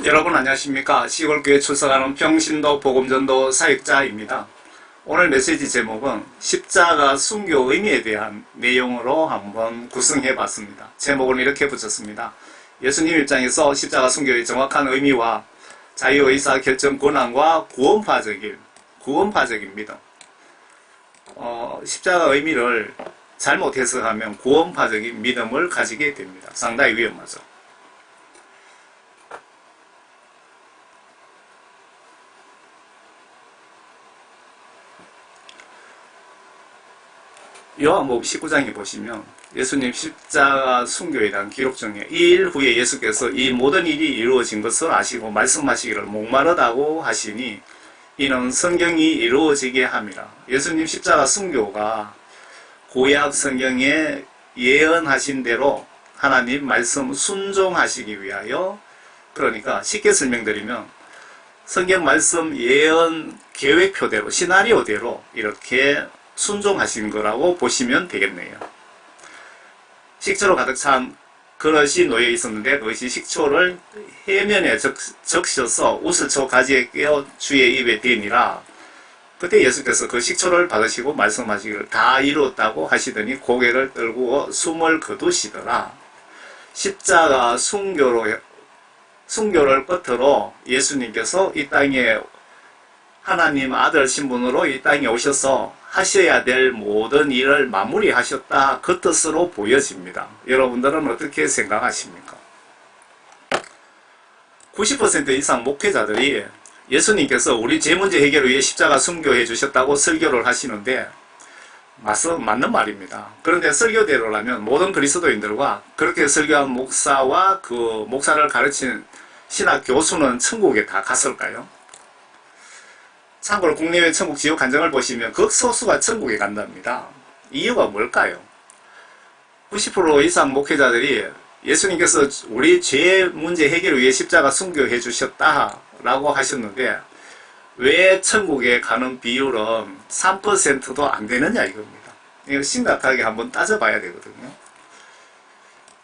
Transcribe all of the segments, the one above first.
여러분 안녕하십니까. 시골교회 출석하는 평신도 복음전도 사역자입니다. 오늘 메시지 제목은 십자가 순교 의미에 대한 내용으로 한번 구성해 봤습니다. 제목은 이렇게 붙였습니다. 예수님 입장에서 십자가 순교의 정확한 의미와 자유의사 결정 권한과 구원파적인 믿음. 십자가 의미를 잘못 해석하면 구원파적인 믿음을 가지게 됩니다. 상당히 위험하죠. 요한복음 19장에 보시면 예수님 십자가 순교에 대한 기록 중에 이 일 후에 예수께서 이 모든 일이 이루어진 것을 아시고 말씀하시기를 목마르다고 하시니 이는 성경이 이루어지게 함이라. 예수님 십자가 순교가 구약 성경에 예언하신 대로 하나님 말씀 순종하시기 위하여, 그러니까 쉽게 설명드리면 성경 말씀 예언 계획표대로 시나리오대로 이렇게 순종하신 거라고 보시면 되겠네요. 식초로 가득 찬 그릇이 놓여 있었는데 그것이 식초를 해면에 적셔서 우슬초 가지에 끼워 주의 입에 대니라. 그때 예수께서 그 식초를 받으시고 말씀하시기를 다 이루었다고 하시더니 고개를 떨구어 숨을 거두시더라. 십자가 순교를 끝으로 예수님께서 이 땅에 하나님 아들 신분으로 이 땅에 오셔서 하셔야 될 모든 일을 마무리하셨다, 그 뜻으로 보여집니다. 여러분들은 어떻게 생각하십니까? 90% 이상 목회자들이 예수님께서 우리 죄 문제 해결을 위해 십자가 순교해 주셨다고 설교를 하시는데 맞는 말입니다. 그런데 설교대로라면 모든 그리스도인들과 그렇게 설교한 목사와 그 목사를 가르친 신학 교수는 천국에 다 갔을까요? 참고로 국내외 천국 지옥 간증을 보시면 극소수가 천국에 간답니다. 이유가 뭘까요? 90% 이상 목회자들이 예수님께서 우리 죄 문제 해결을 위해 십자가 순교해 주셨다라고 하셨는데 왜 천국에 가는 비율은 3%도 안 되느냐 이겁니다. 이거 심각하게 한번 따져봐야 되거든요.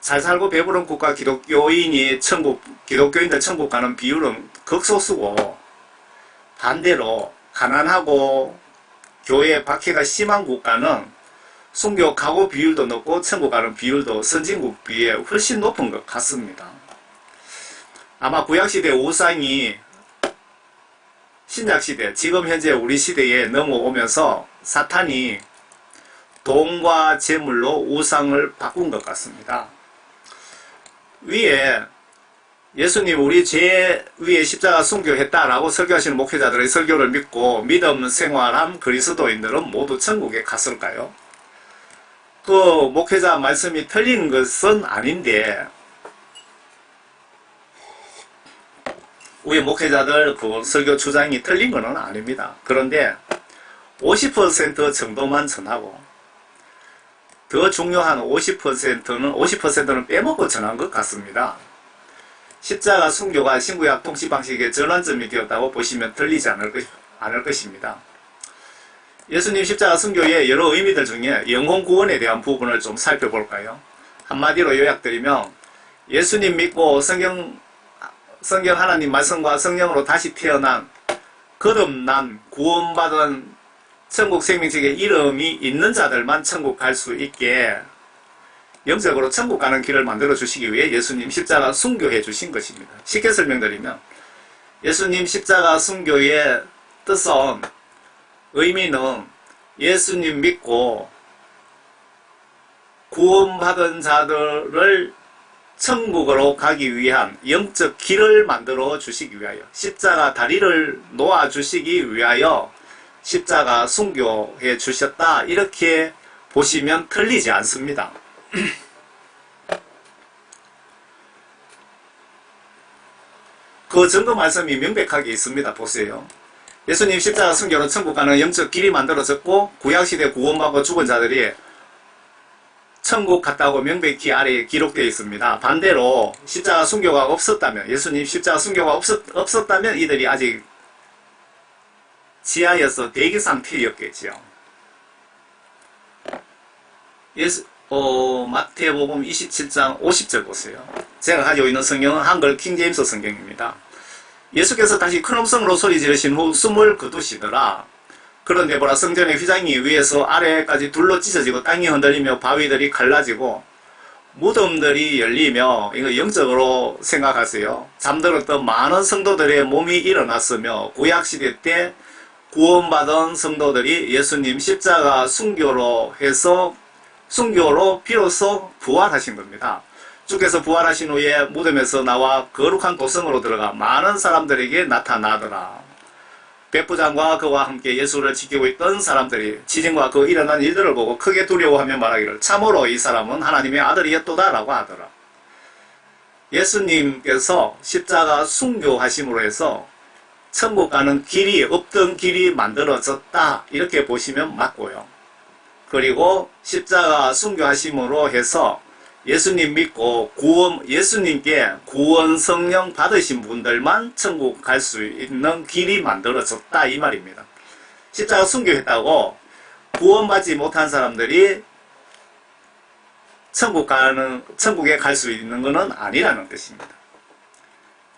잘 살고 배부른 국가 기독교인들 천국 가는 비율은 극소수고, 반대로 가난하고 교회 박해가 심한 국가는 순교 가고 비율도 높고 천국 가는 비율도 선진국 비해 훨씬 높은 것 같습니다. 아마 구약시대 우상이 신약시대, 지금 현재 우리 시대에 넘어오면서 사탄이 돈과 재물로 우상을 바꾼 것 같습니다. 위에 예수님 우리 죄 위에 십자가 순교했다라고 설교하시는 목회자들의 설교를 믿고 믿음 생활한 그리스도인들은 모두 천국에 갔을까요? 그 목회자 말씀이 틀린 것은 아닌데 우리 목회자들 그 설교 주장이 틀린 것은 아닙니다. 그런데 50% 정도만 전하고 더 중요한 50%는 빼먹고 전한 것 같습니다. 십자가 순교가 신구약 통치 방식의 전환점이 되었다고 보시면 틀리지 않을 것입니다. 예수님 십자가 순교의 여러 의미들 중에 영혼 구원에 대한 부분을 좀 살펴볼까요? 한마디로 요약드리면 예수님 믿고 성경 하나님 말씀과 성령으로 다시 태어난 거듭난 구원받은 천국 생명책에 이름이 있는 자들만 천국 갈 수 있게 영적으로 천국 가는 길을 만들어 주시기 위해 예수님 십자가 순교해 주신 것입니다. 쉽게 설명드리면 예수님 십자가 순교의 뜻은, 의미는 예수님 믿고 구원받은 자들을 천국으로 가기 위한 영적 길을 만들어 주시기 위하여, 십자가 다리를 놓아 주시기 위하여 십자가 순교해 주셨다, 이렇게 보시면 틀리지 않습니다. 그 증거 말씀이 명백하게 있습니다. 보세요. 예수님 십자가 순교로 천국 가는 영적 길이 만들어졌고 구약시대 구원받고 죽은 자들이 천국 갔다고 명백히 아래에 기록되어 있습니다. 반대로 십자가 순교가 없었다면, 예수님 십자가 순교가 없었다면 이들이 아직 지하에서 대기 상태였겠죠. 마태복음 27장 50절 보세요. 제가 가지고 있는 성경은 한글 킹제임스 성경입니다. 예수께서 다시 큰 음성으로 소리 지르신 후 숨을 거두시더라. 그런데 보라, 성전의 휘장이 위에서 아래까지 둘러 찢어지고 땅이 흔들리며 바위들이 갈라지고 무덤들이 열리며, 이거 영적으로 생각하세요. 잠들었던 많은 성도들의 몸이 일어났으며, 구약시대 때 구원받은 성도들이 예수님 십자가 순교로 해서 순교로 비로소 부활하신 겁니다. 주께서 부활하신 후에 무덤에서 나와 거룩한 도성으로 들어가 많은 사람들에게 나타나더라. 백부장과 그와 함께 예수를 지키고 있던 사람들이 지진과 그 일어난 일들을 보고 크게 두려워하며 말하기를 참으로 이 사람은 하나님의 아들이었도다 라고 하더라. 예수님께서 십자가 순교하심으로 해서 천국 가는 길이, 없던 길이 만들어졌다, 이렇게 보시면 맞고요. 그리고 십자가 순교하심으로 해서 예수님 믿고 예수님께 구원 성령 받으신 분들만 천국 갈 수 있는 길이 만들어졌다, 이 말입니다. 십자가 순교했다고 구원받지 못한 사람들이 천국에 갈 수 있는 것은 아니라는 뜻입니다.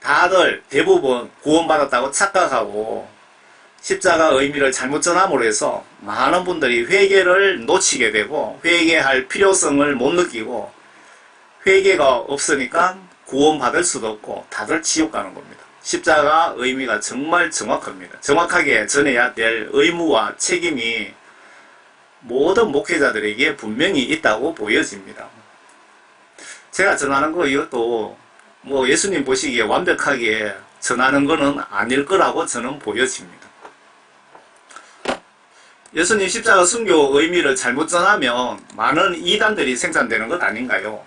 다들 대부분 구원받았다고 착각하고 십자가 의미를 잘못 전함으로 해서 많은 분들이 회개를 놓치게 되고 회개할 필요성을 못 느끼고 회개가 없으니까 구원받을 수도 없고 다들 지옥 가는 겁니다. 십자가 의미가 정말 정확합니다. 정확하게 전해야 될 의무와 책임이 모든 목회자들에게 분명히 있다고 보여집니다. 제가 전하는 거 이것도 예수님 보시기에 완벽하게 전하는 것은 아닐 거라고 저는 보여집니다. 예수님 십자가 순교 의미를 잘못 전하면 많은 이단들이 생산되는 것 아닌가요?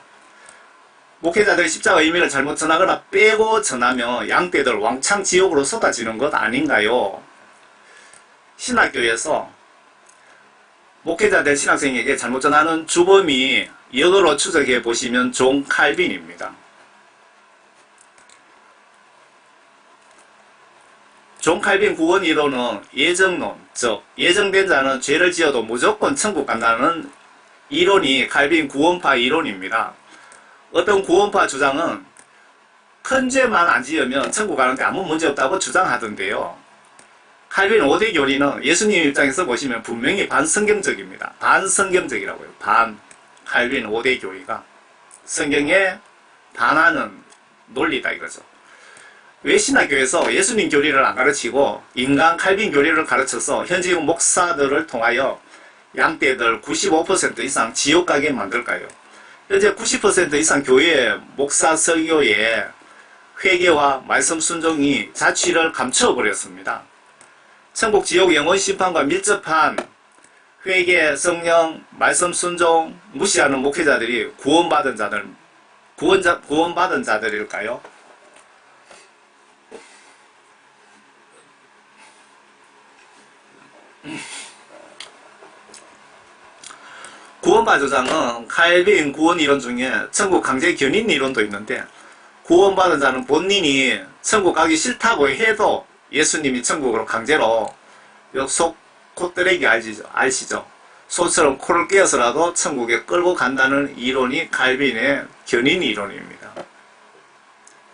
목회자들이 십자가 의미를 잘못 전하거나 빼고 전하면 양떼들 왕창 지옥으로 쏟아지는 것 아닌가요? 신학교에서 목회자들 신학생에게 잘못 전하는 주범이 역으로 추적해 보시면 존 칼빈입니다. 존 칼빈 구원 이론은 예정론, 즉 예정된 자는 죄를 지어도 무조건 천국 간다는 이론이 칼빈 구원파 이론입니다. 어떤 구원파 주장은 큰 죄만 안 지으면 천국 가는데 아무 문제 없다고 주장하던데요. 칼빈 5대 교리는 예수님 입장에서 보시면 분명히 반성경적입니다. 반성경적이라고요. 칼빈 5대 교리가 성경에 반하는 논리다 이거죠. 왜 신학교에서 예수님 교리를 안 가르치고 인간 칼빈 교리를 가르쳐서 현지국 목사들을 통하여 양떼들 95% 이상 지옥 가게 만들까요? 현재 90% 이상 교회 목사 설교에 회개와 말씀 순종이 자취를 감춰버렸습니다. 천국 지옥 영원 심판과 밀접한 회개, 성령, 말씀 순종 무시하는 목회자들이 구원받은 자들일까요? 구원파 주장은 칼빈 구원 이론 중에 천국 강제 견인 이론도 있는데, 구원받은 자는 본인이 천국 가기 싫다고 해도 예수님이 천국으로 강제로 속 콧대레기 아시죠? 소처럼 코를 깨어서라도 천국에 끌고 간다는 이론이 칼빈의 견인 이론입니다.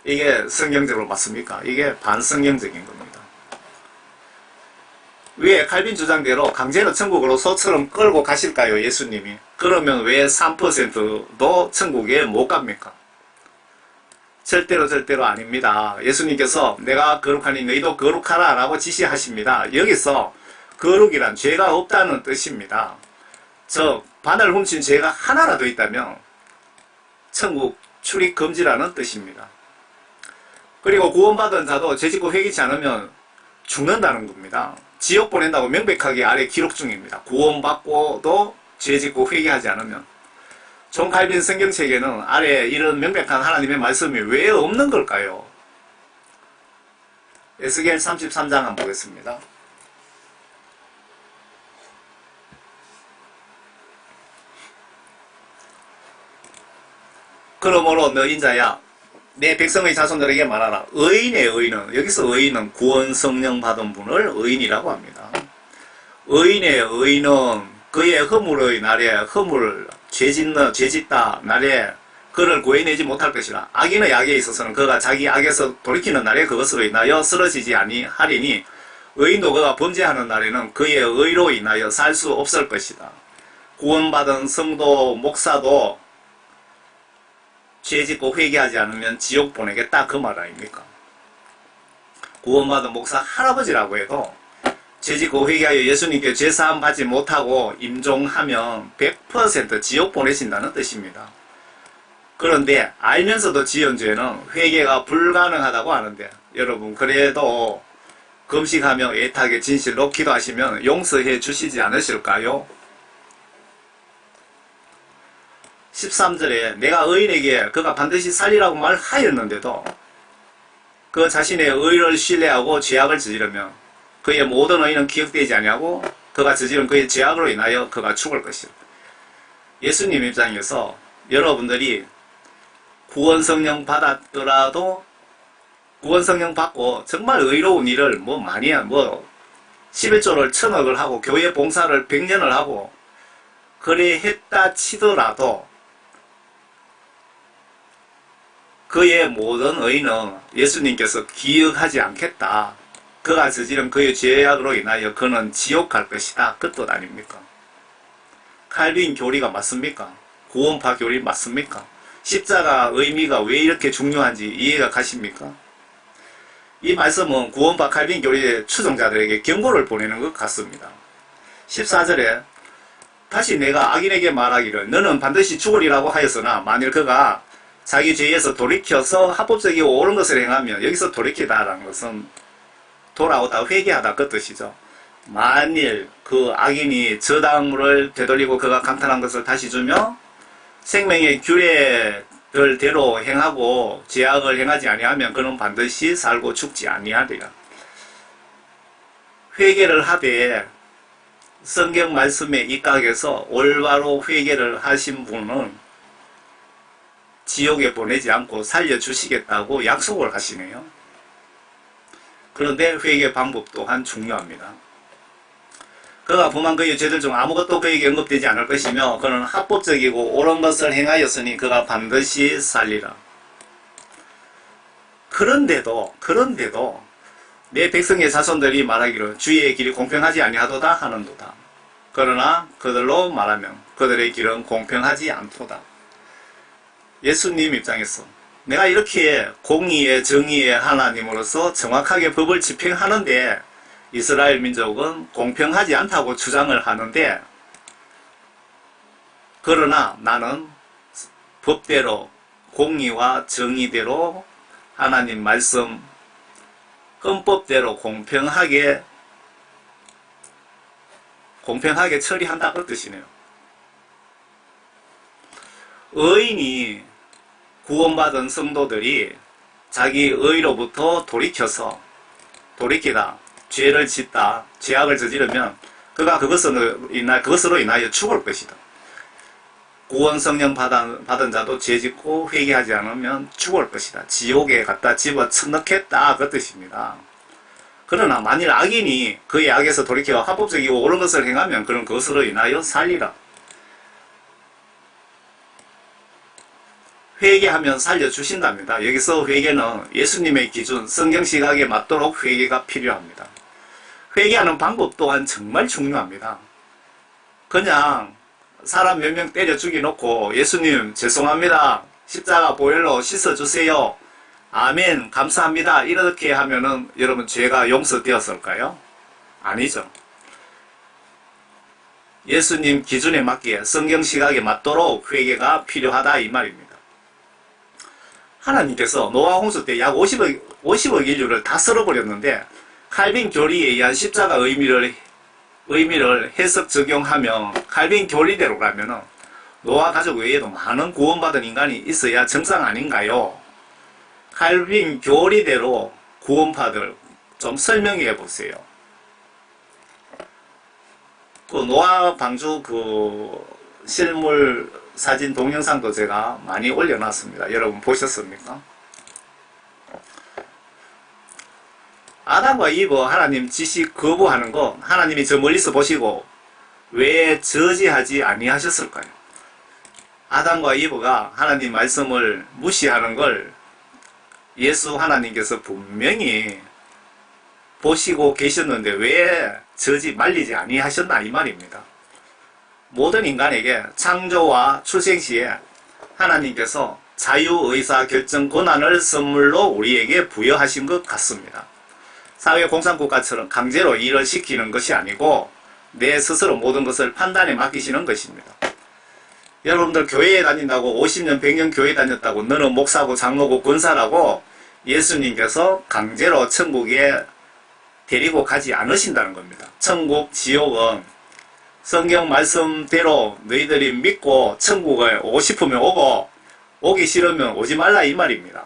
이게 성경적으로 맞습니까? 이게 반성경적인 겁니다. 왜 칼빈 주장대로 강제로 천국으로 소처럼 끌고 가실까요, 예수님이? 그러면 왜 3%도 천국에 못 갑니까? 절대로 아닙니다. 예수님께서 내가 거룩하니 너희도 거룩하라 라고 지시하십니다. 여기서 거룩이란 죄가 없다는 뜻입니다. 즉 반을 훔친 죄가 하나라도 있다면 천국 출입 금지라는 뜻입니다. 그리고 구원받은 자도 죄짓고 회개치 않으면 죽는다는 겁니다. 지옥 보낸다고 명백하게 아래 기록 중입니다. 구원받고도 죄짓고 회개하지 않으면. 존 칼빈 성경책에는 아래 이런 명백한 하나님의 말씀이 왜 없는 걸까요? 에스겔 33장 한번 보겠습니다. 그러므로 너 인자야, 내 백성의 자손들에게 말하라. 의인의 의인은, 여기서 의인은 구원 성령 받은 분을 의인이라고 합니다. 의인의 의인은 그의 허물의 날에 허물 죄 짓다 날에 그를 구해내지 못할 것이라. 악인의 악에 있어서는 그가 자기 악에서 돌이키는 날에 그것으로 인하여 쓰러지지 아니하리니 의인도 그가 범죄하는 날에는 그의 의로 인하여 살 수 없을 것이다. 구원받은 성도 목사도 죄 짓고 회개하지 않으면 지옥 보내겠다 그 말 아닙니까? 구원받은 목사 할아버지라고 해도 죄 짓고 회개하여 예수님께 죄사함 받지 못하고 임종하면 100% 지옥 보내신다는 뜻입니다. 그런데 알면서도 지은 죄는 회개가 불가능하다고 하는데 여러분 그래도 금식하며 애타게 진실로 기도하시면 용서해 주시지 않으실까요? 13절에 내가 의인에게 그가 반드시 살리라고 말하였는데도 그 자신의 의를 신뢰하고 죄악을 저지르면 그의 모든 의는 기억되지 아니하고 그가 저지른 그의 죄악으로 인하여 그가 죽을 것이다. 예수님 입장에서 여러분들이 구원성령 받았더라도 구원성령 받고 정말 의로운 일을 많이 11조를 1000억을 하고 교회 봉사를 100년을 하고 그래 했다 치더라도 그의 모든 의는 예수님께서 기억하지 않겠다. 그가 저지른 그의 죄악으로 인하여 그는 지옥 갈 것이다. 그 뜻 아닙니까? 칼빈 교리가 맞습니까? 구원파 교리 맞습니까? 십자가 의미가 왜 이렇게 중요한지 이해가 가십니까? 이 말씀은 구원파 칼빈 교리의 추종자들에게 경고를 보내는 것 같습니다. 14절에 다시 내가 악인에게 말하기를 너는 반드시 죽으리라고 하였으나 만일 그가 자기 죄에서 돌이켜서 합법적이고 옳은 것을 행하면 여기서 돌이키다라는 것은 돌아오다 회개하다 그 뜻이죠. 만일 그 악인이 저당물을 되돌리고 그가 감탄한 것을 다시 주며 생명의 규례들대로 행하고 죄악을 행하지 아니하면 그는 반드시 살고 죽지 아니하리라. 회개를 하되 성경 말씀에 입각해서 올바로 회개를 하신 분은 지옥에 보내지 않고 살려주시겠다고 약속을 하시네요. 그런데 회개 방법 또한 중요합니다. 그가 범한 그의 죄들 중 아무것도 그에게 언급되지 않을 것이며 그는 합법적이고 옳은 것을 행하였으니 그가 반드시 살리라. 그런데도 내 백성의 자손들이 말하기를 주의 길이 공평하지 아니하도다 하는도다. 그러나 그들로 말하면 그들의 길은 공평하지 않도다. 예수님 입장에서 내가 이렇게 공의의 정의의 하나님으로서 정확하게 법을 집행하는데 이스라엘 민족은 공평하지 않다고 주장을 하는데 그러나 나는 법대로 공의와 정의대로 하나님 말씀 헌법대로 공평하게 처리한다 그 뜻이네요. 의인이 구원받은 성도들이 자기 의로부터 돌이키다 죄를 짓다 죄악을 저지르면 그가 그것으로 인하여 죽을 것이다. 구원성령 받은 자도 죄 짓고 회개하지 않으면 죽을 것이다. 지옥에 갖다 집어넣겠다 그 뜻입니다. 그러나 만일 악인이 그의 악에서 돌이켜 합법적이고 옳은 것을 행하면 그는 그것으로 인하여 살리라. 회개하면 살려주신답니다. 여기서 회개는 예수님의 기준, 성경 시각에 맞도록 회개가 필요합니다. 회개하는 방법 또한 정말 중요합니다. 그냥 사람 몇 명 때려 죽여놓고 예수님 죄송합니다. 십자가 보혈로 씻어주세요. 아멘 감사합니다. 이렇게 하면은 여러분 죄가 용서되었을까요? 아니죠. 예수님 기준에 맞게 성경 시각에 맞도록 회개가 필요하다 이 말입니다. 하나님께서 노아 홍수 때 약 50억 인류를 다 썰어버렸는데 칼빈 교리에 의한 십자가 의미를 해석 적용하면 칼빈 교리대로 가면은 노아 가족 외에도 많은 구원받은 인간이 있어야 정상 아닌가요? 칼빈 교리대로 구원파들 좀 설명해 보세요. 그 노아 방주 실물 사진 동영상도 제가 많이 올려놨습니다. 여러분 보셨습니까? 아담과 이브 하나님 지시 거부하는 거 하나님이 저 멀리서 보시고 왜 저지하지 아니하셨을까요? 아담과 이브가 하나님 말씀을 무시하는 걸 예수 하나님께서 분명히 보시고 계셨는데 왜 저지 말리지 아니하셨나 이 말입니다. 모든 인간에게 창조와 출생 시에 하나님께서 자유의사 결정 권한을 선물로 우리에게 부여하신 것 같습니다. 사회공산국가처럼 강제로 일을 시키는 것이 아니고 내 스스로 모든 것을 판단에 맡기시는 것입니다. 여러분들 교회에 다닌다고 50년 100년 교회 다녔다고 너는 목사고 장로고 권사라고 예수님께서 강제로 천국에 데리고 가지 않으신다는 겁니다. 천국, 지옥은 성경 말씀대로 너희들이 믿고 천국에 오고 싶으면 오고 오기 싫으면 오지 말라 이 말입니다.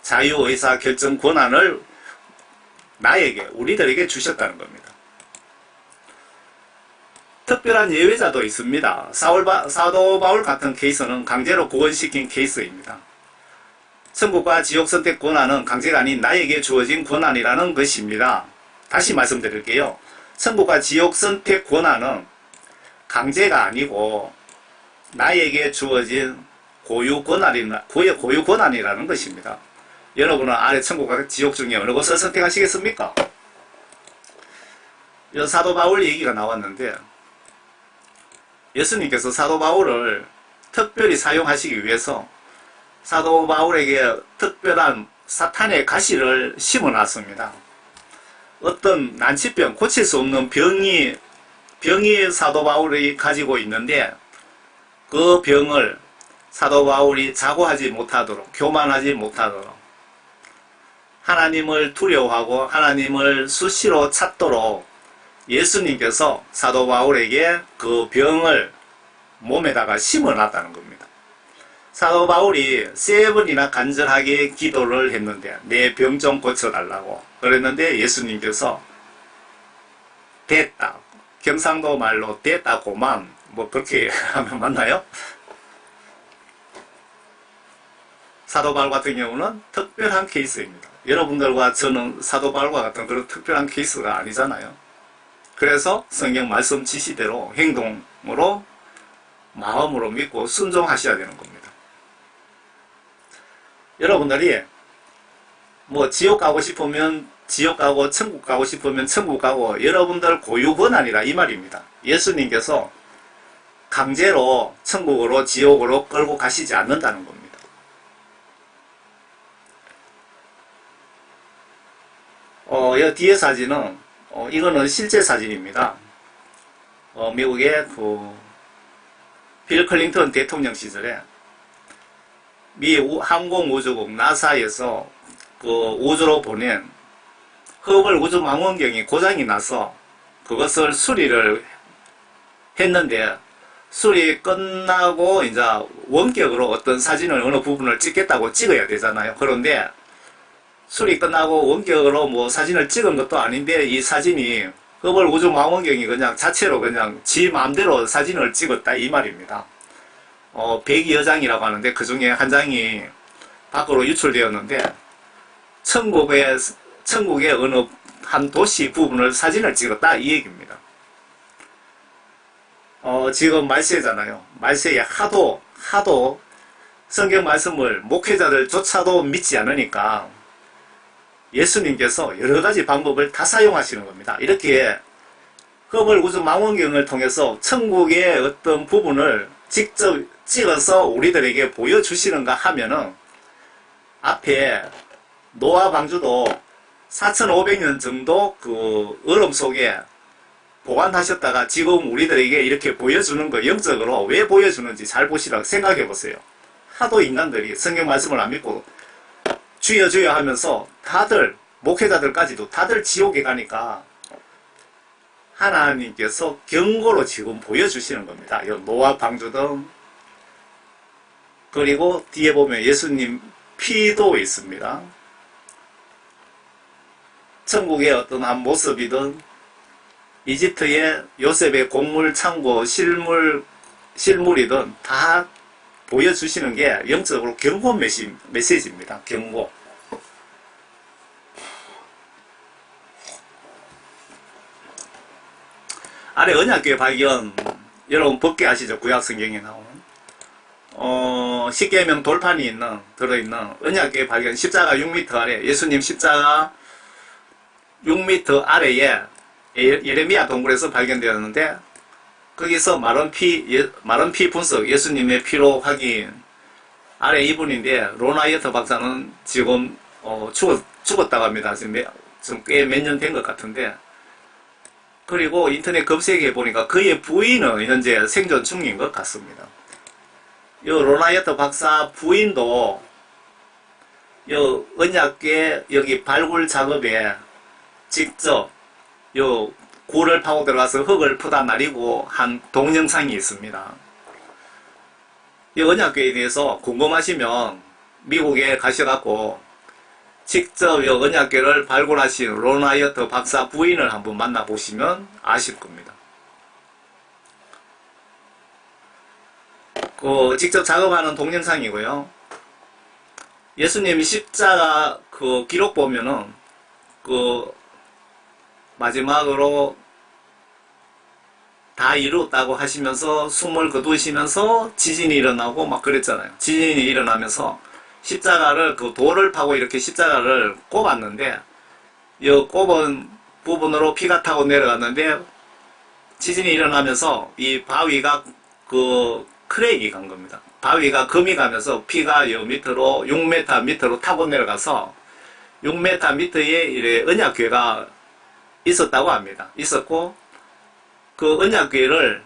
자유의사 결정 권한을 나에게 우리들에게 주셨다는 겁니다. 특별한 예외자도 있습니다. 사도 바울 같은 케이스는 강제로 구원시킨 케이스입니다. 천국과 지옥 선택 권한은 강제가 아닌 나에게 주어진 권한이라는 것입니다. 다시 말씀드릴게요. 천국과 지옥 선택 권한은 강제가 아니고 나에게 주어진 고유 권한이라는 것입니다. 여러분은 아래 천국과 지옥 중에 어느 것을 선택하시겠습니까? 사도 바울 얘기가 나왔는데 예수님께서 사도 바울을 특별히 사용하시기 위해서 사도 바울에게 특별한 사탄의 가시를 심어놨습니다. 어떤 난치병, 고칠 수 없는 병이 사도 바울이 가지고 있는데 그 병을 사도 바울이 자고하지 못하도록, 교만하지 못하도록 하나님을 두려워하고 하나님을 수시로 찾도록 예수님께서 사도 바울에게 그 병을 몸에다가 심어놨다는 겁니다. 사도 바울이 3번이나 간절하게 기도를 했는데 내 병 좀 고쳐달라고 그랬는데 예수님께서 됐다. 경상도 말로 됐다 고만 뭐 그렇게 하면 맞나요? 사도 바울 같은 경우는 특별한 케이스입니다. 여러분들과 저는 사도 바울과 같은 그런 특별한 케이스가 아니잖아요. 그래서 성경 말씀 지시대로 행동으로 마음으로 믿고 순종하셔야 되는 겁니다. 여러분들이 뭐 지옥 가고 싶으면 지옥 가고 천국 가고 싶으면 천국 가고 여러분들 고유 권한이라 이 말입니다. 예수님께서 강제로 천국으로 지옥으로 끌고 가시지 않는다는 겁니다. 이 뒤에 사진은 이거는 실제 사진입니다. 미국의 빌 클린턴 대통령 시절에 미 항공우주국 나사에서 우주로 보낸 허블 우주망원경이 고장이 나서 그것을 수리를 했는데 수리 끝나고 이제 원격으로 어떤 사진을 어느 부분을 찍겠다고 찍어야 되잖아요. 그런데 수리 끝나고 원격으로 뭐 사진을 찍은 것도 아닌데 이 사진이 허블 우주망원경이 그냥 자체로 그냥 지 마음대로 사진을 찍었다 이 말입니다. 102여 장이라고 하는데 그 중에 한 장이 밖으로 유출되었는데 천국의 어느 한 도시 부분을 사진을 찍었다 이 얘기입니다. 지금 말세잖아요. 말세에 하도 성경 말씀을 목회자들조차도 믿지 않으니까 예수님께서 여러가지 방법을 다 사용하시는 겁니다. 이렇게 허블 우주망원경을 통해서 천국의 어떤 부분을 직접 찍어서 우리들에게 보여주시는가 하면은 앞에 노아 방주도 4500년 정도 그 얼음 속에 보관하셨다가 지금 우리들에게 이렇게 보여주는 거 영적으로 왜 보여주는지 잘 보시라고 생각해 보세요. 하도 인간들이 성경 말씀을 안 믿고 주여 주여 하면서 다들 목회자들까지도 다들 지옥에 가니까 하나님께서 경고로 지금 보여주시는 겁니다. 노아 방주등 그리고 뒤에 보면 예수님 피도 있습니다. 천국의 어떤 한 모습이든 이집트의 요셉의 곡물 창고 실물이든 다 보여주시는 게 영적으로 경고 메시지입니다. 경고. 아래 언약궤 발견 여러분 법계 아시죠? 구약 성경에 나오는 십계명 돌판이 들어있는 언약궤 발견, 십자가 6m 아래, 예수님 십자가 6m 아래에 예레미야 동굴에서 발견되었는데, 거기서 마른 피 분석, 예수님의 피로 확인, 아래 이분인데, 로나이어트 박사는 지금, 죽었다고 합니다. 지금 꽤 몇 년 된 것 같은데, 그리고 인터넷 검색해 보니까 그의 부인은 현재 생존 중인 것 같습니다. 요 로나이어트 박사 부인도 요 언약궤 여기 발굴 작업에 직접 요 굴을 파고 들어가서 흙을 푸다 나리고 한 동영상이 있습니다. 이 언약궤에 대해서 궁금하시면 미국에 가셔갖고 직접 이 언약궤를 발굴하신 로나이어트 박사 부인을 한번 만나보시면 아실 겁니다. 직접 작업하는 동영상이고요. 예수님 십자가 기록 보면은 마지막으로 다 이루었다고 하시면서 숨을 거두시면서 지진이 일어나고 막 그랬잖아요. 지진이 일어나면서 십자가를 돌을 파고 이렇게 십자가를 꼽았는데 이 꼽은 부분으로 피가 타고 내려갔는데 지진이 일어나면서 이 바위가 크랙이 간 겁니다. 바위가 금이 가면서 피가 요 밑으로 6m 밑으로 타고 내려가서 6m 밑에 이래 언약궤가 있었다고 합니다. 있었고 그 언약궤를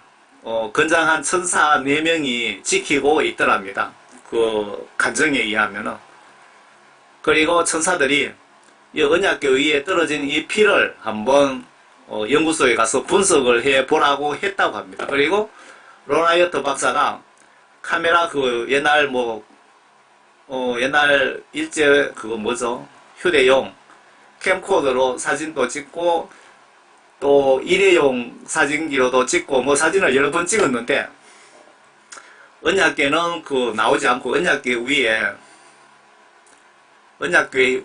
건장한 천사 4명이 지키고 있더랍니다. 그 간정에 의하면은. 그리고 천사들이 이 언약궤 위에 떨어진 이 피를 한번 연구소에 가서 분석을 해 보라고 했다고 합니다. 그리고 로나이어트 박사가 카메라 옛날 옛날 일제 휴대용 캠코더로 사진도 찍고 또 일회용 사진기로도 찍고 사진을 여러 번 찍었는데 언약궤는 나오지 않고 언약궤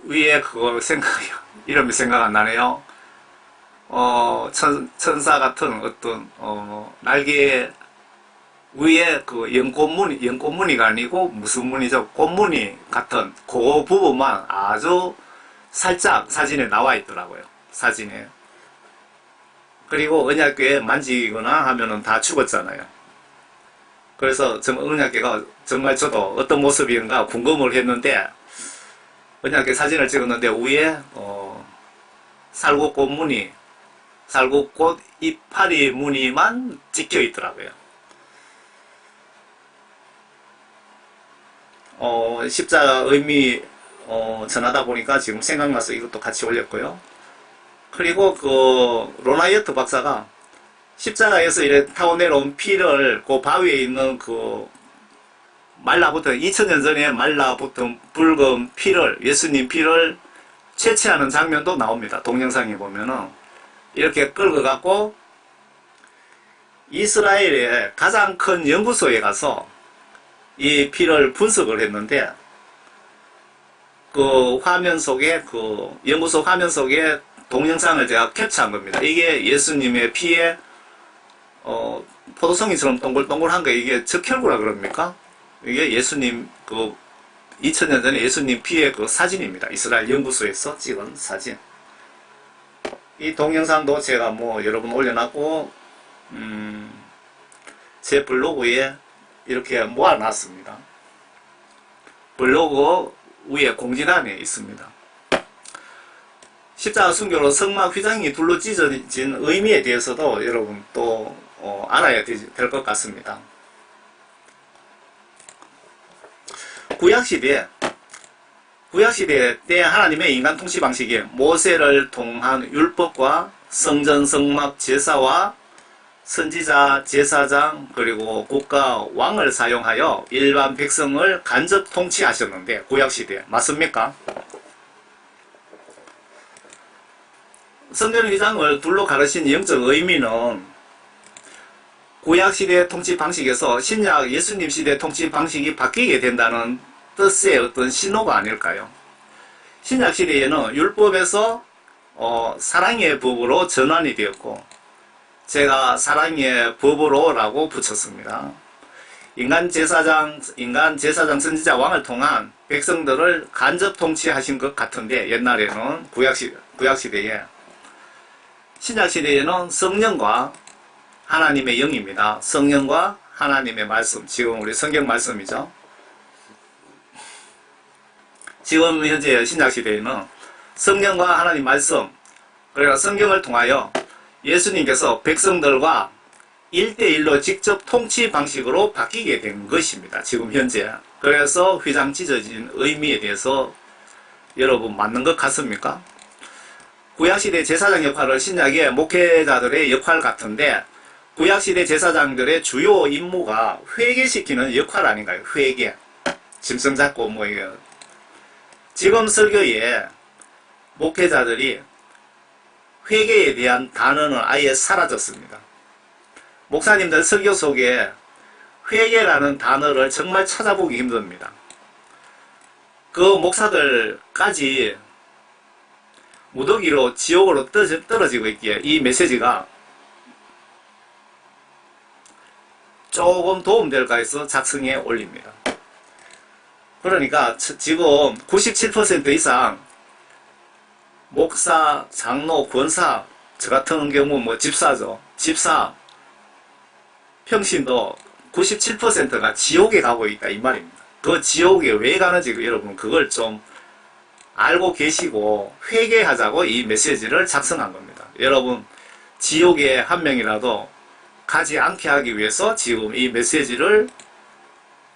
위에 그걸 이름이 생각 안 나네요. 천사 같은 어떤 날개 위에 연꽃무늬가 아니고 무슨 무늬죠? 꽃무늬 같은 그 부분만 아주 살짝 사진에 나와 있더라고요. 사진에. 그리고 언약궤 만지거나 하면은 다 죽었잖아요. 그래서 언약궤가 정말 저도 어떤 모습인가 궁금을 했는데 언약궤 사진을 찍었는데 위에 살구꽃 무늬, 살구꽃 이파리 무늬만 찍혀 있더라고요. 십자가 의미 전하다 보니까 지금 생각나서 이것도 같이 올렸고요. 그리고 로나이어트 박사가 십자가에서 이렇게 타고 내려온 피를 바위에 있는 말라붙은 2000년 전에 말라붙은 붉은 피를, 예수님 피를 채취하는 장면도 나옵니다. 동영상에 보면은 이렇게 끌어갖고 이스라엘의 가장 큰 연구소에 가서 이 피를 분석을 했는데 화면 속에 연구소 화면 속에 동영상을 제가 캡처한 겁니다. 이게 예수님의 피에 포도송이처럼 동글동글한 거 이게 적혈구라 그럽니까? 이게 예수님 2000년 전에 예수님 피의 사진입니다. 이스라엘 연구소에서 찍은 사진. 이 동영상도 제가 여러 번 올려놨고 제 블로그에 이렇게 모아놨습니다. 블로그 위에 공지란에 있습니다. 십자가 순교로 성막 휘장이 둘로 찢어진 의미에 대해서도 여러분 또 알아야 될 것 같습니다. 구약시대 때 하나님의 인간 통치 방식이 모세를 통한 율법과 성전 성막 제사와 선지자, 제사장, 그리고 국가 왕을 사용하여 일반 백성을 간접 통치하셨는데 구약시대 맞습니까? 성전 휘장을 둘로 가르친 영적 의미는 구약시대 통치 방식에서 신약 예수님 시대 통치 방식이 바뀌게 된다는 뜻의 어떤 신호가 아닐까요? 신약 시대에는 율법에서 사랑의 법으로 전환이 되었고 제가 사랑의 법으로 라고 붙였습니다. 인간 제사장 선지자 왕을 통한 백성들을 간접 통치하신 것 같은데, 옛날에는 구약시대에, 신약시대에는 성령과 하나님의 영입니다. 성령과 하나님의 말씀, 지금 우리 성경 말씀이죠. 지금 현재 신약시대에는 성령과 하나님 말씀, 그러니까 성경을 통하여 예수님께서 백성들과 1대1로 직접 통치 방식으로 바뀌게 된 것입니다. 지금 현재. 그래서 휘장 찢어진 의미에 대해서 여러분 맞는 것 같습니까? 구약시대 제사장 역할을 신약의 목회자들의 역할 같은데, 구약시대 제사장들의 주요 임무가 회개시키는 역할 아닌가요? 회개. 짐승 잡고 뭐 이거. 지금 설교에 목회자들이 회개에 대한 단어는 아예 사라졌습니다. 목사님들 설교 속에 회개라는 단어를 정말 찾아보기 힘듭니다. 그 목사들까지 무더기로 지옥으로 떨어지고 있기에 이 메시지가 조금 도움될까 해서 작성해 올립니다. 그러니까 지금 97% 이상 목사, 장로, 권사, 저 같은 경우 뭐 집사죠. 집사, 평신도 97%가 지옥에 가고 있다 이 말입니다. 그 지옥에 왜 가는지 여러분 그걸 좀 알고 계시고 회개하자고 이 메시지를 작성한 겁니다. 여러분 지옥에 한 명이라도 가지 않게 하기 위해서 지금 이 메시지를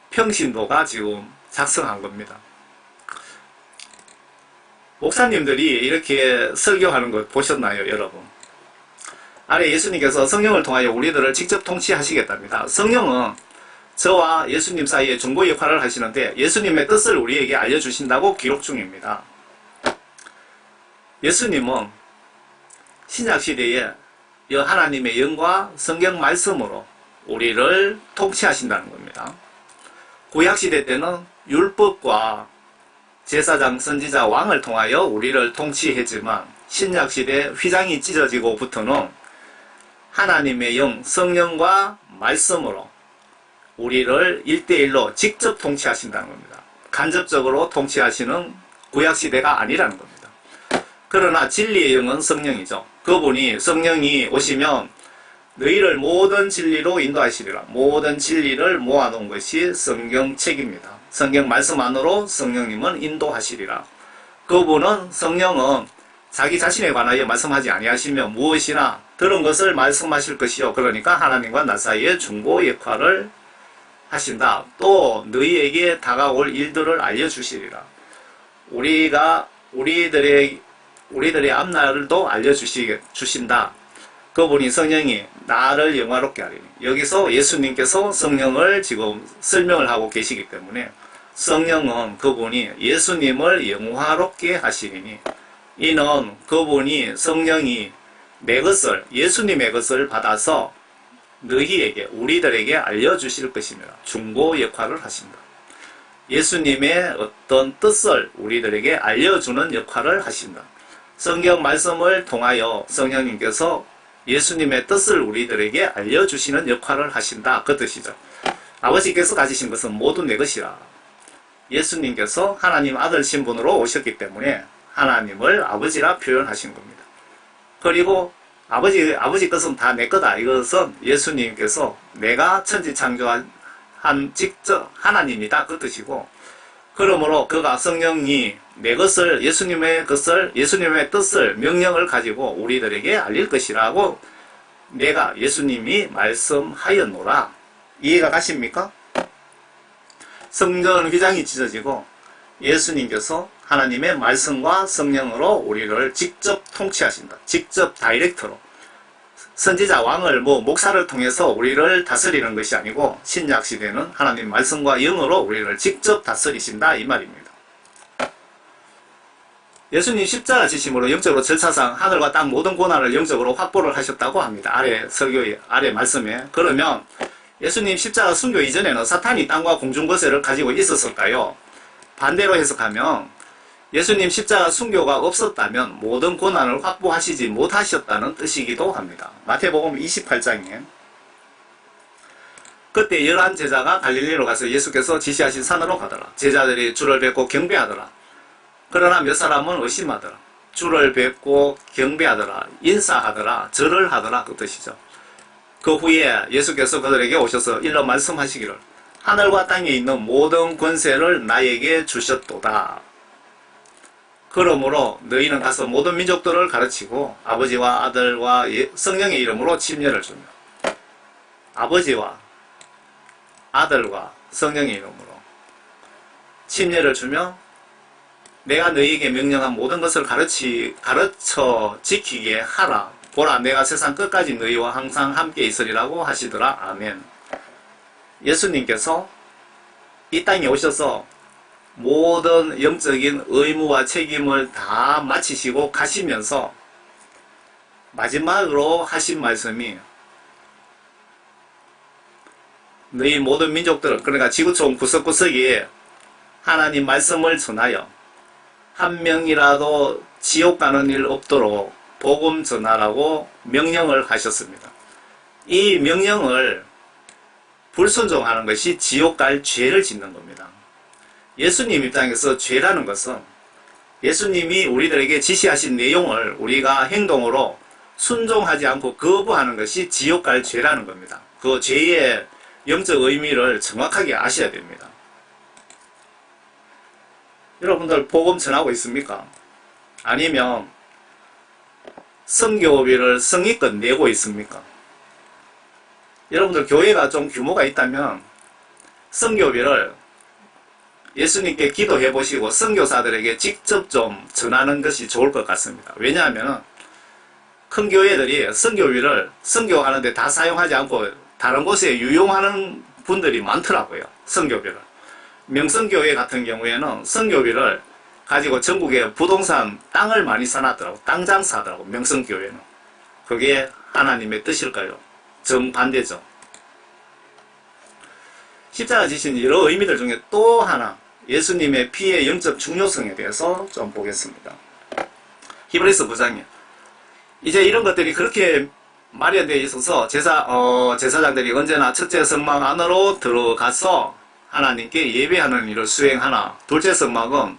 평신도가 지금 작성한 겁니다. 목사님들이 이렇게 설교하는 것 보셨나요, 여러분? 아래 예수님께서 성령을 통하여 우리들을 직접 통치하시겠답니다. 성령은 저와 예수님 사이에 중보 역할을 하시는데 예수님의 뜻을 우리에게 알려주신다고 기록 중입니다. 예수님은 신약시대에 하나님의 영과 성경 말씀으로 우리를 통치하신다는 겁니다. 구약시대 때는 율법과 제사장, 선지자, 왕을 통하여 우리를 통치했지만 신약시대 휘장이 찢어지고부터는 하나님의 영, 성령과 말씀으로 우리를 1대1로 직접 통치하신다는 겁니다. 간접적으로 통치하시는 구약시대가 아니라는 겁니다. 그러나 진리의 영은 성령이죠. 그분이 성령이 오시면 너희를 모든 진리로 인도하시리라. 모든 진리를 모아놓은 것이 성경책입니다. 성경 말씀 안으로 성령님은 인도하시리라. 그분은 성령은 자기 자신에 관하여 말씀하지 아니하시며 무엇이나 들은 것을 말씀하실 것이요. 그러니까 하나님과 나 사이에 중보 역할을 하신다. 또 너희에게 다가올 일들을 알려주시리라. 우리들의 앞날도 알려주신다. 그분이 성령이 나를 영화롭게 하리니. 여기서 예수님께서 성령을 지금 설명을 하고 계시기 때문에 성령은 그분이 예수님을 영화롭게 하시리니, 이는 그분이 성령이 내 것을, 예수님의 것을 받아서 너희에게, 우리들에게 알려주실 것입니다. 중보 역할을 하신다. 예수님의 어떤 뜻을 우리들에게 알려주는 역할을 하신다. 성경 말씀을 통하여 성령님께서 예수님의 뜻을 우리들에게 알려주시는 역할을 하신다. 그 뜻이죠. 아버지께서 가지신 것은 모두 내 것이라. 예수님께서 하나님 아들 신분으로 오셨기 때문에 하나님을 아버지라 표현하신 겁니다. 그리고 아버지 뜻은 다 내 거다. 이것은 예수님께서 내가 천지창조한 직접 하나님이다. 그 뜻이고, 그러므로 그가 성령이 내 것을, 예수님의 뜻을, 명령을 가지고 우리들에게 알릴 것이라고 내가 예수님이 말씀하였노라. 이해가 가십니까? 성전 휘장이 찢어지고 예수님께서 하나님의 말씀과 성령으로 우리를 직접 통치하신다. 직접 다이렉트로. 선지자 왕을 목사를 통해서 우리를 다스리는 것이 아니고 신약시대는 하나님 말씀과 영으로 우리를 직접 다스리신다 이 말입니다. 예수님 십자가 지심으로 영적으로 절차상 하늘과 땅 모든 고난을 영적으로 확보를 하셨다고 합니다. 아래 말씀에. 그러면 예수님 십자가 순교 이전에는 사탄이 땅과 공중 거세를 가지고 있었을까요? 반대로 해석하면 예수님 십자가 순교가 없었다면 모든 고난을 확보하시지 못하셨다는 뜻이기도 합니다. 마태복음 28장에 그때 11제자가 갈릴리로 가서 예수께서 지시하신 산으로 가더라. 제자들이 주를 뵙고 경배하더라. 그러나 몇 사람은 의심하더라. 주를 뵙고 경배하더라. 인사하더라. 절을 하더라. 그 뜻이죠. 그 후에 예수께서 그들에게 오셔서 일러 말씀하시기를 하늘과 땅에 있는 모든 권세를 나에게 주셨도다. 그러므로 너희는 가서 모든 민족들을 가르치고 아버지와 아들과 성령의 이름으로 침례를 주며 아버지와 아들과 성령의 이름으로 침례를 주며 내가 너희에게 명령한 모든 것을 가르쳐 지키게 하라. 보라, 내가 세상 끝까지 너희와 항상 함께 있으리라고 하시더라. 아멘. 예수님께서 이 땅에 오셔서 모든 영적인 의무와 책임을 다 마치시고 가시면서 마지막으로 하신 말씀이 너희 모든 민족들은, 그러니까 지구촌 구석구석에 하나님 말씀을 전하여 한 명이라도 지옥 가는 일 없도록 복음 전하라고 명령을 하셨습니다. 이 명령을 불순종하는 것이 지옥 갈 죄를 짓는 겁니다. 예수님 입장에서 죄라는 것은 예수님이 우리들에게 지시하신 내용을 우리가 행동으로 순종하지 않고 거부하는 것이 지옥 갈 죄라는 겁니다. 그 죄의 영적 의미를 정확하게 아셔야 됩니다. 여러분들 복음 전하고 있습니까? 아니면 선교비를 성의껏 내고 있습니까? 여러분들 교회가 좀 규모가 있다면 선교비를 예수님께 기도해 보시고 선교사들에게 직접 좀 전하는 것이 좋을 것 같습니다. 왜냐하면 큰 교회들이 선교비를 선교하는데 다 사용하지 않고 다른 곳에 유용하는 분들이 많더라고요. 선교비를. 명성교회 같은 경우에는 선교비를 가지고 전국에 부동산 땅을 많이 사놨더라고. 땅 장사하더라고. 명성교회는. 그게 하나님의 뜻일까요? 정반대죠. 십자가 지신 여러 의미들 중에 또 하나, 예수님의 피의 영적 중요성에 대해서 좀 보겠습니다. 히브리서 9장이요. 이제 이런 것들이 그렇게 마련되어 있어서 제사장들이 언제나 첫째 성막 안으로 들어가서 하나님께 예배하는 일을 수행하나, 둘째 성막은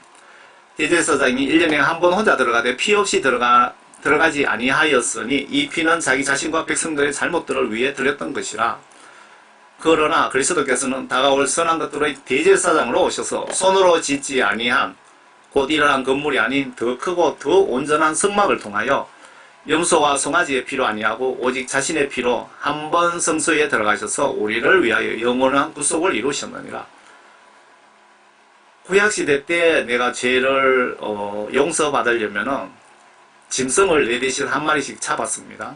대제사장이 1년에 한 번 혼자 들어가되 피 없이 들어가지 아니하였으니 이 피는 자기 자신과 백성들의 잘못들을 위해 드렸던 것이라. 그러나 그리스도께서는 다가올 선한 것들의 대제사장으로 오셔서 손으로 짓지 아니한 곧 일어난 건물이 아닌 더 크고 더 온전한 성막을 통하여 염소와 송아지의 피로 아니하고 오직 자신의 피로 한 번 성소에 들어가셔서 우리를 위하여 영원한 구속을 이루셨느니라. 구약시대 때 내가 죄를 용서받으려면은 짐승을 4대씩 한 마리씩 잡았습니다.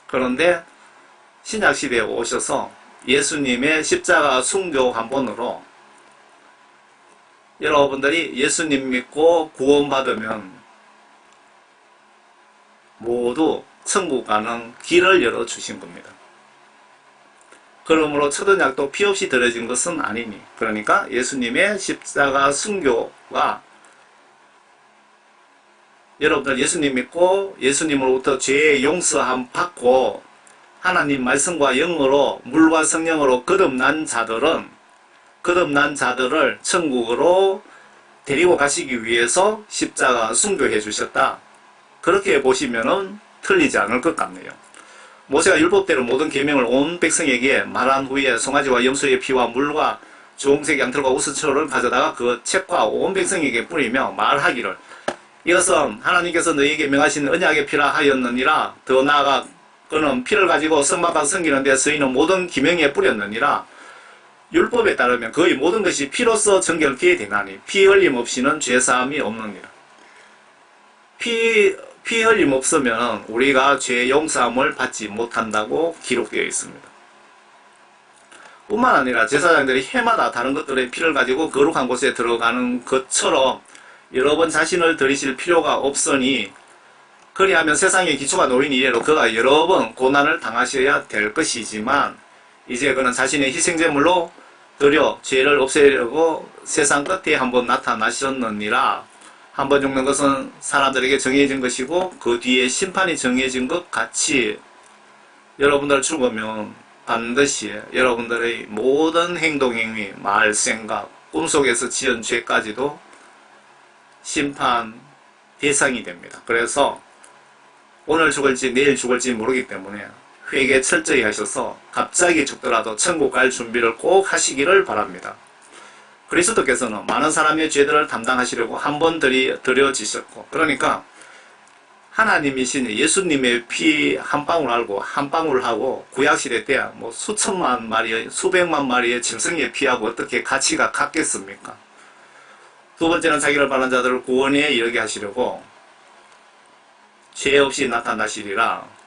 그런데 신약시대에 오셔서 예수님의 십자가 순교 한 번으로 여러분들이 예수님 믿고 구원받으면 모두 천국 가는 길을 열어주신 겁니다. 그러므로 첫 언약도 피 없이 드려진 것은 아니니, 그러니까 예수님의 십자가 순교가 여러분들 예수님 믿고 예수님으로부터 죄의 용서함 받고 하나님 말씀과 영으로 물과 성령으로 거듭난 자들을 천국으로 데리고 가시기 위해서 십자가 순교해 주셨다. 그렇게 보시면은 틀리지 않을 것 같네요. 모세가 율법대로 모든 계명을 온 백성에게 말한 후에 송아지와 염소의 피와 물과 주홍색 양털과 우스초를 가져다가 그 책과 온 백성에게 뿌리며 말하기를 이것은 하나님께서 너희에게 명하신 언약의 피라 하였느니라. 더 나아가 그는 피를 가지고 성막과 섬기는 데 쓰이는 모든 기명에 뿌렸느니라. 율법에 따르면 거의 모든 것이 피로써 정결케 되나니 피 흘림 없이는 죄사함이 없느니라. 피 흘림 없으면 우리가 죄 용서함을 받지 못한다고 기록되어 있습니다. 뿐만 아니라 제사장들이 해마다 다른 것들의 피를 가지고 거룩한 곳에 들어가는 것처럼 여러 번 자신을 들이실 필요가 없으니 그리하면 세상의 기초가 놓인 이래로 그가 여러 번 고난을 당하셔야 될 것이지만 이제 그는 자신의 희생제물로 드려 죄를 없애려고 세상 끝에 한번 나타나셨느니라. 한번 죽는 것은 사람들에게 정해진 것이고 그 뒤에 심판이 정해진 것 같이 여러분들 죽으면 반드시 여러분들의 모든 행동, 행위, 말, 생각, 꿈속에서 지은 죄까지도 심판 대상이 됩니다. 그래서 오늘 죽을지 내일 죽을지 모르기 때문에 회개 철저히 하셔서 갑자기 죽더라도 천국 갈 준비를 꼭 하시기를 바랍니다. 그리스도께서는 많은 사람의 죄들을 담당하시려고 한 번 들여지셨고, 그러니까 하나님이신 예수님의 피 한 방울 알고 한 방울 하고 구약시대 때 뭐 수천만 마리, 수백만 마리의 짐승의 피하고 어떻게 가치가 같겠습니까? 두 번째는 자기를 바른 자들을 구원에 이르게 하시려고 죄 없이 나타나시리라.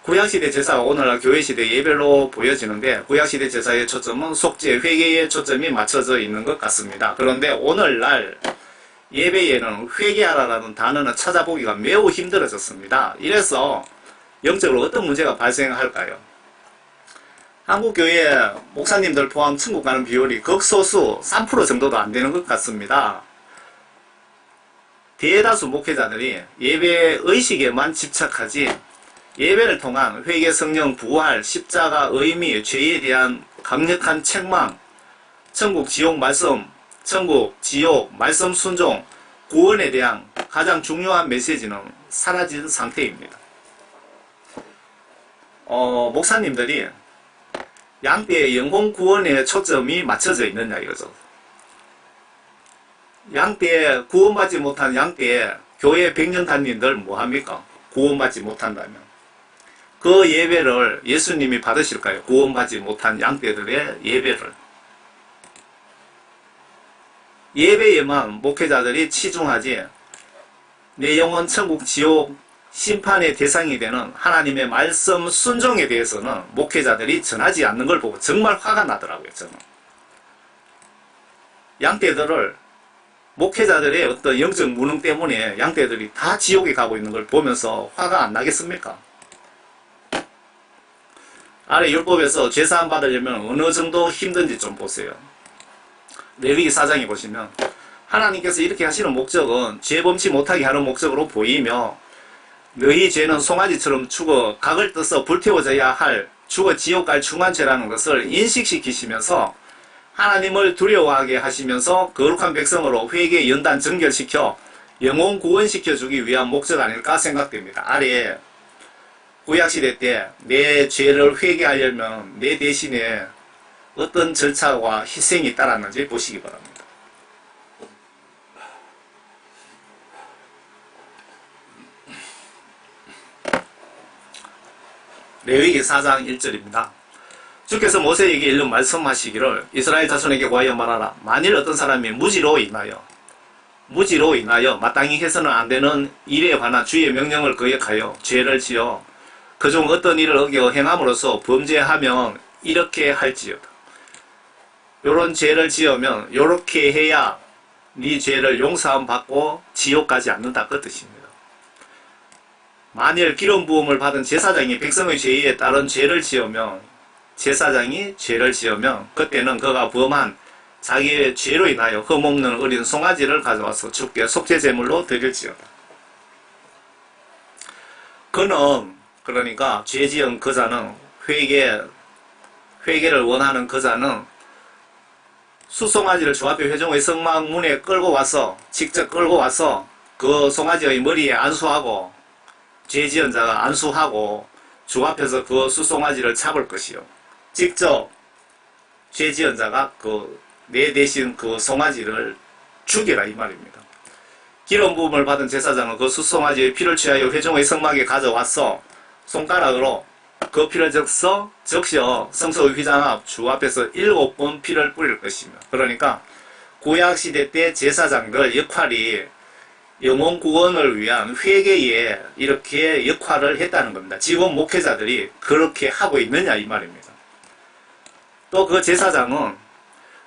구약시대 제사가 오늘날 교회시대 예배로 보여지는데, 구약시대 제사의 초점은 속죄, 회개의 초점이 맞춰져 있는 것 같습니다. 그런데 오늘날 예배에는 회개하라는 단어는 찾아보기가 매우 힘들어졌습니다. 이래서 영적으로 어떤 문제가 발생할까요? 한국교회 목사님들 포함 천국 가는 비율이 극소수 3% 정도도 안 되는 것 같습니다. 대다수 목회자들이 예배 의식에만 집착하지 예배를 통한 회개, 성령, 부활, 십자가, 의미, 죄에 대한 강력한 책망, 천국, 지옥 말씀, 천국, 지옥, 말씀 순종, 구원에 대한 가장 중요한 메시지는 사라진 상태입니다. 목사님들이 양떼의 영혼 구원에 초점이 맞춰져 있느냐 이거죠. 양떼, 구원받지 못한 양떼, 교회 100년 단님들 뭐합니까? 구원받지 못한다면. 그 예배를 예수님이 받으실까요? 구원받지 못한 양떼들의 예배를. 예배에만 목회자들이 치중하지 내 영혼 천국 지옥 심판의 대상이 되는 하나님의 말씀 순종에 대해서는 목회자들이 전하지 않는 걸 보고 정말 화가 나더라고요. 저는 양떼들을 목회자들의 어떤 영적 무능 때문에 양떼들이 다 지옥에 가고 있는 걸 보면서 화가 안 나겠습니까? 아래 율법에서 죄사함 받으려면 어느 정도 힘든지 좀 보세요. 레위기 4장에 보시면 하나님께서 이렇게 하시는 목적은 죄 범치 못하게 하는 목적으로 보이며, 너희 죄는 송아지처럼 죽어 각을 떠서 불태워져야 할 죽어 지옥 갈 중한죄라는 것을 인식시키시면서 하나님을 두려워하게 하시면서 거룩한 백성으로 회개 연단 정결시켜 영혼 구원시켜주기 위한 목적 아닐까 생각됩니다. 아래에 구약시대 때 내 죄를 회개하려면 내 대신에 어떤 절차와 희생이 따랐는지 보시기 바랍니다. 레위기 4장 1절입니다. 주께서 모세에게 일러 말씀하시기를 이스라엘 자손에게 구하여 말하라. 만일 어떤 사람이 무지로 인하여 마땅히 해서는 안 되는 일에 관한 주의 명령을 거역하여 죄를 지어 그중 어떤 일을 어겨 행함으로써 범죄하면 이렇게 할지어다. 요런 죄를 지으면 요렇게 해야 네 죄를 용서함 받고 지옥 가지 않는다 그 뜻입니다. 만일 기름 부음을 받은 제사장이 백성의 죄에 따른 죄를 지으면, 제사장이 죄를 지으면 그때는 그가 범한 자기의 죄로 인하여 흠없는 어린 송아지를 가져와서 주께 속죄제물로 드릴지어다. 그는, 그러니까 죄 지은 그자는, 회개를 원하는 그자는 수송아지를 주 앞에 회중의 성막문에 직접 끌고 와서 그 송아지의 머리에 안수하고, 죄 지은 자가 안수하고 주 앞에서 그 수송아지를 잡을 것이요. 직접 죄 지은 자가 내 대신 그 송아지를 죽이라 이 말입니다. 기름 부음을 받은 제사장은 그 수송아지의 피를 취하여 회중의 성막에 가져와서 손가락으로 그 피를 적셔 성소의 휘장 앞 주 앞에서 7번 피를 뿌릴 것입니다. 그러니까 구약시대 때 제사장들 역할이 영혼 구원을 위한 회개에 이렇게 역할을 했다는 겁니다. 지금 목회자들이 그렇게 하고 있느냐 이 말입니다. 또 그 제사장은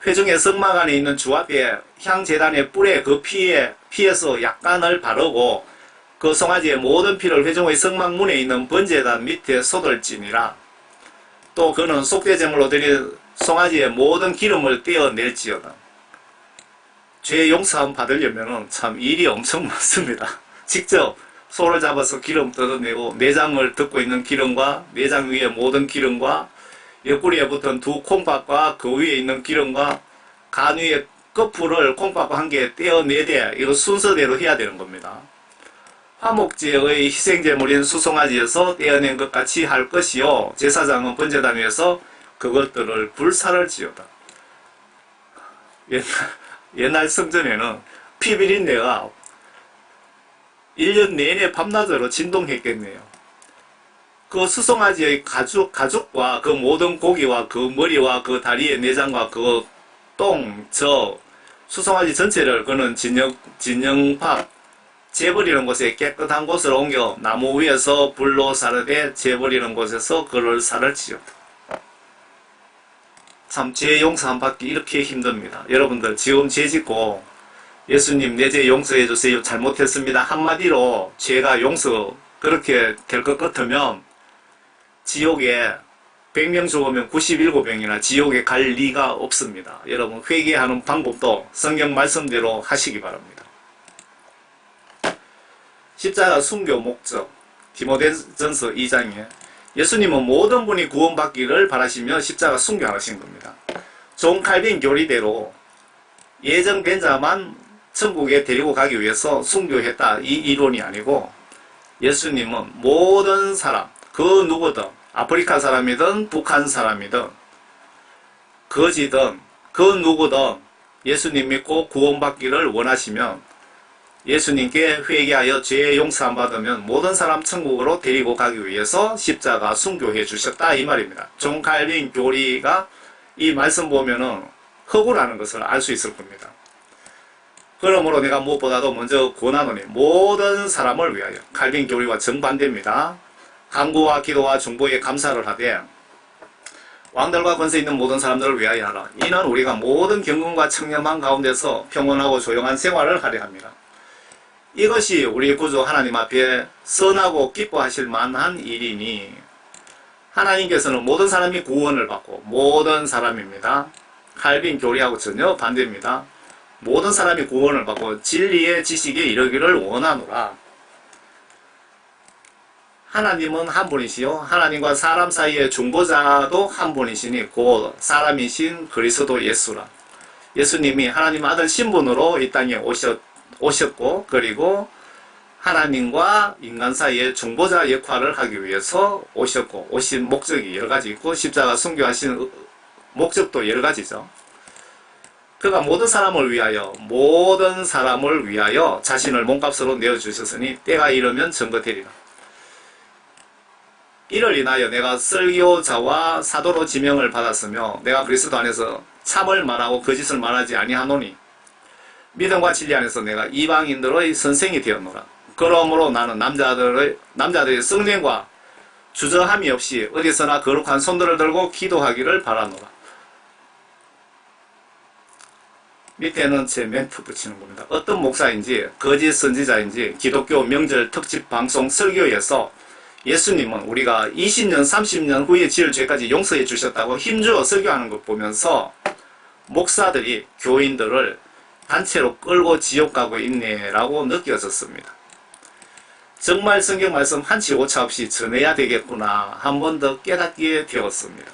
회중의 성막 안에 있는 주 앞에 향제단의 뿔에 그 피에서 약간을 바르고 그 송아지의 모든 피를 회중의 성막 문에 있는 번제단 밑에 쏟을지니라. 또 그는 속죄제물로 드린 송아지의 모든 기름을 떼어낼지어다. 죄 용서함 받으려면 참 일이 엄청 많습니다. 직접 소를 잡아서 기름 뜯어내고 내장을 덮고 있는 기름과 내장 위에 모든 기름과 옆구리에 붙은 두 콩밥과 그 위에 있는 기름과 간 위에 끝풀을 콩밥과 함께 떼어내되 이거 순서대로 해야 되는 겁니다. 화목제의 희생제물인 수송아지에서 떼어낸 것 같이 할 것이요 제사장은 번제단 위에서 그것들을 불사를 지어다. 옛날 성전에는 피비린내가 1년 내내 밤낮으로 진동했겠네요. 그 수송아지의 가죽과 그 모든 고기와 그 머리와 그 다리의 내장과 그 똥, 수송아지 전체를 그는 진영밥, 재버리는 곳에 깨끗한 곳으로 옮겨 나무 위에서 불로 사르되 재버리는 곳에서 그를 살을 지었다. 참 죄 용서 안 받기 이렇게 힘듭니다. 여러분들 지금 죄 짓고 예수님 내 죄 용서해 주세요 잘못했습니다 한마디로 죄가 용서 그렇게 될 것 같으면 지옥에 100명 죽으면 97명이나 지옥에 갈 리가 없습니다. 여러분 회개하는 방법도 성경 말씀대로 하시기 바랍니다. 십자가 순교 목적 디모데전서 2장에 예수님은 모든 분이 구원받기를 바라시며 십자가 순교하신 겁니다. 존 칼빈 교리대로 예정된 자만 천국에 데리고 가기 위해서 순교했다 이 이론이 아니고 예수님은 모든 사람 그 누구든 아프리카 사람이든 북한 사람이든 거지든 그 누구든 예수님 믿고 구원받기를 원하시면 예수님께 회개하여 죄 용서 안 받으면 모든 사람 천국으로 데리고 가기 위해서 십자가 순교해 주셨다 이 말입니다. 존 칼빈 교리가 이 말씀 보면은 허구라는 것을 알 수 있을 겁니다. 그러므로 내가 무엇보다도 먼저 권하노니 모든 사람을 위하여 칼빈 교리와 정반대입니다. 간구와 기도와 중보에 감사를 하되 왕들과 권세 있는 모든 사람들을 위하여 하라. 이는 우리가 모든 경건과 청렴한 가운데서 평온하고 조용한 생활을 하려 합니다. 이것이 우리 구주 하나님 앞에 선하고 기뻐하실 만한 일이니 하나님께서는 모든 사람이 구원을 받고 모든 사람입니다. 칼빈 교리하고 전혀 반대입니다. 모든 사람이 구원을 받고 진리의 지식에 이르기를 원하노라. 하나님은 한 분이시요 하나님과 사람 사이의 중보자도 한 분이시니 곧 사람이신 그리스도 예수라. 예수님이 하나님 아들 신분으로 이 땅에 오셨고 그리고 하나님과 인간 사이의 중보자 역할을 하기 위해서 오셨고 오신 목적이 여러가지 있고 십자가 순교하신 목적도 여러가지죠. 그가 모든 사람을 위하여 자신을 몸값으로 내어주셨으니 때가 이르면 증거되리라. 이를 인하여 내가 설교자와 사도로 지명을 받았으며 내가 그리스도 안에서 참을 말하고 거짓을 말하지 아니하노니 믿음과 진리 안에서 내가 이방인들의 선생이 되었노라. 그러므로 나는 남자들의 성령과 주저함이 없이 어디서나 거룩한 손들을 들고 기도하기를 바라노라. 밑에는 제 멘트 붙이는 겁니다. 어떤 목사인지 거짓 선지자인지 기독교 명절 특집 방송 설교에서 예수님은 우리가 20년 30년 후에 지을 죄까지 용서해 주셨다고 힘주어 설교하는 것 보면서 목사들이 교인들을 단체로 끌고 지옥 가고 있네 라고 느껴졌습니다. 정말 성경 말씀 한치 오차 없이 전해야 되겠구나 한 번 더 깨닫게 되었습니다.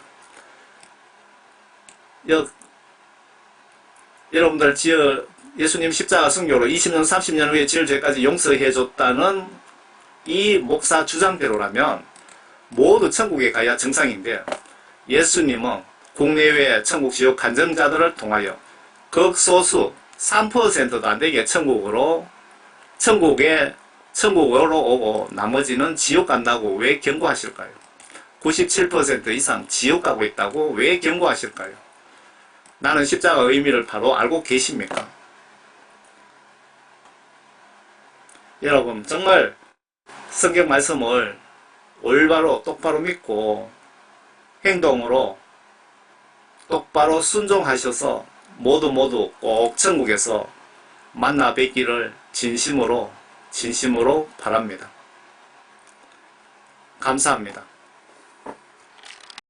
여러분들 예수님 십자가 순교로 20년 30년 후에 지을 죄까지 용서해 줬다는 이 목사 주장대로라면 모두 천국에 가야 정상인데 예수님은 국내외 천국 지옥 간증자들을 통하여 극소수 3%도 안 되게 천국으로 오고 나머지는 지옥 간다고 왜 경고하실까요? 97% 이상 지옥 가고 있다고 왜 경고하실까요? 나는 십자가의 의미를 바로 알고 계십니까? 여러분 정말 성경 말씀을 올바로 똑바로 믿고 행동으로 똑바로 순종하셔서 모두 꼭 천국에서 만나 뵙기를 진심으로 바랍니다. 감사합니다.